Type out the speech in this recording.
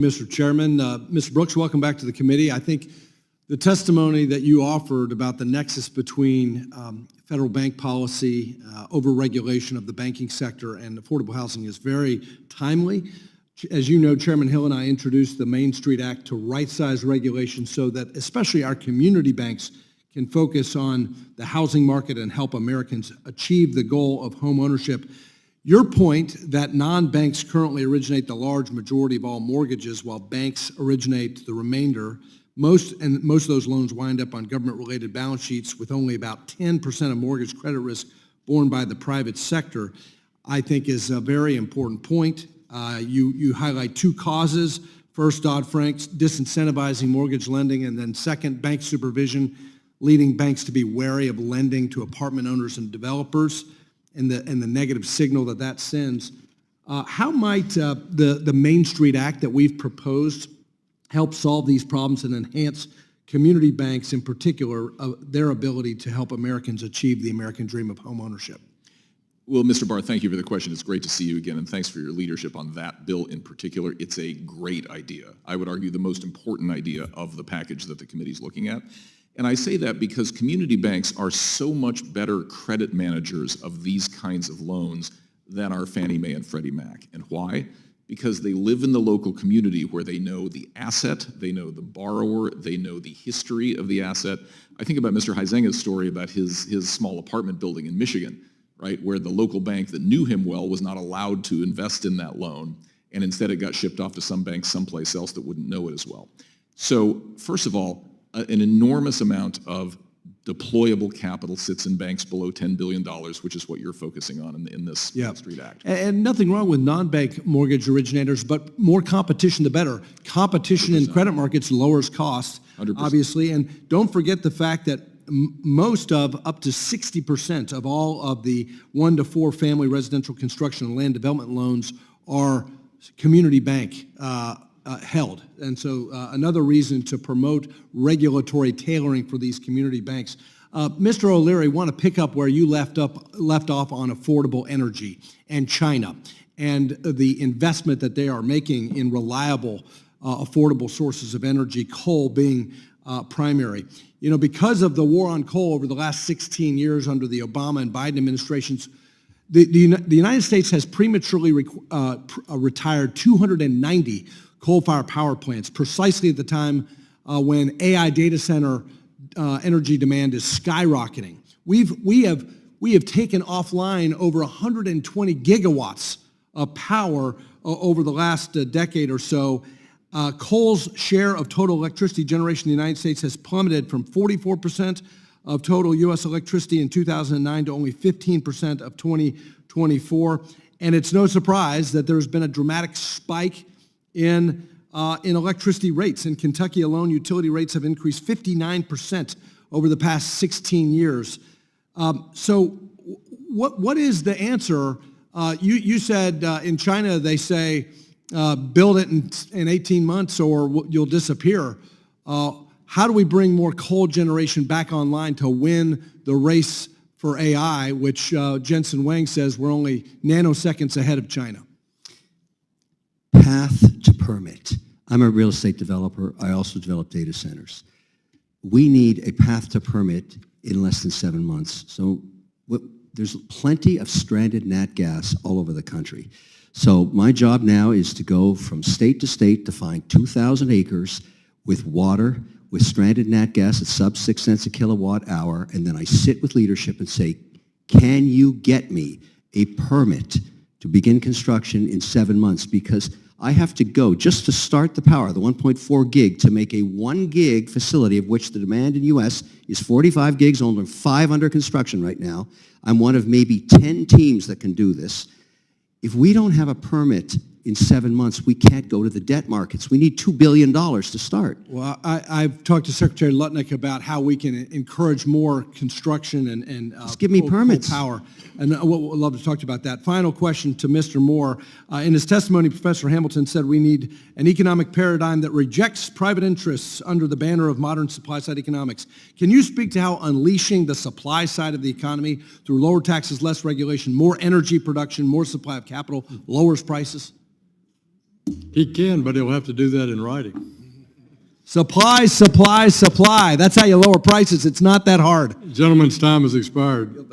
Mr. Chairman. Mr. Brooks, welcome back to the committee. I think the testimony that you offered about the nexus between federal bank policy, over-regulation of the banking sector, and affordable housing is very timely. As you know, Chairman Hill and I introduced the Main Street Act to right-size regulation so that especially our community banks can focus on the housing market and help Americans achieve the goal of home ownership. Your point that non-banks currently originate the large majority of all mortgages while banks originate the remainder, most of those loans wind up on government-related balance sheets with only about 10% of mortgage credit risk borne by the private sector, I think is a very important point. You highlight two causes. First, Dodd-Frank's disincentivizing mortgage lending, and then second, bank supervision, leading banks to be wary of lending to apartment owners and developers, and the negative signal that sends. How might the Main Street Act that we've proposed help solve these problems and enhance community banks, in particular, their ability to help Americans achieve the American dream of home ownership? Well, Mr. Barr, thank you for the question. It's great to see you again, and thanks for your leadership on that bill in particular. It's a great idea. I would argue the most important idea of the package that the committee's looking at. And I say that because community banks are so much better credit managers of these kinds of loans than are Fannie Mae and Freddie Mac. And why? Because they live in the local community where they know the asset, they know the borrower, they know the history of the asset. I think about Mr. Huizenga's story about his small apartment building in Michigan, right, where the local bank that knew him well was not allowed to invest in that loan, and instead it got shipped off to some bank someplace else that wouldn't know it as well. So first of all, an enormous amount of deployable capital sits in banks below $10 billion, which is what you're focusing on in this Main Street Act. And nothing wrong with non-bank mortgage originators, but more competition the better. Competition 100%. In credit markets lowers costs, 100%. Obviously, and don't forget the fact that most of, up to 60% of all of the 1 to 4 family residential construction and land development loans are community bank held. And so another reason to promote regulatory tailoring for these community banks. Mr. O'Leary, want to pick up where you left off on affordable energy and China and the investment that they are making in reliable, affordable sources of energy, coal being primary. You know, because of the war on coal over the last 16 years under the Obama and Biden administrations, the United States has prematurely retired 290 coal-fired power plants, precisely at the time when AI data center energy demand is skyrocketing. We have taken offline over 120 gigawatts of power over the last decade or so. Coal's share of total electricity generation in the United States has plummeted from 44% of total U.S. electricity in 2009 to only 15% of 2024. And it's no surprise that there's been a dramatic spike in electricity rates. In Kentucky alone, utility rates have increased 59% over the past 16 years. So what is the answer? You said in China they say build it in 18 months or you'll disappear. How do we bring more coal generation back online to win the race for AI, which Jensen Huang says we're only nanoseconds ahead of China? Path to permit. I'm a real estate developer. I also develop data centers. We need a path to permit in less than 7 months. So there's plenty of stranded nat gas all over the country. So my job now is to go from state to state to find 2,000 acres with water, with stranded nat gas at sub 6 cents a kilowatt hour, and then I sit with leadership and say, can you get me a permit to begin construction in 7 months? Because I have to go just to start the power, the 1.4 gig, to make a 1 gig facility, of which the demand in U.S. is 45 gigs, only 5 under construction right now. I'm one of maybe 10 teams that can do this. If we don't have a permit in 7 months, we can't go to the debt markets. We need $2 billion to start. Well, I've talked to Secretary Lutnick about how we can encourage more construction and just give me permits. Power. And we'd love to talk to you about that. Final question to Mr. Moore. In his testimony, Professor Hamilton said we need an economic paradigm that rejects private interests under the banner of modern supply-side economics. Can you speak to how unleashing the supply side of the economy through lower taxes, less regulation, more energy production, more supply of capital lowers prices? He can, but he'll have to do that in writing. Supply, supply, supply. That's how you lower prices. It's not that hard. Gentleman's time has expired.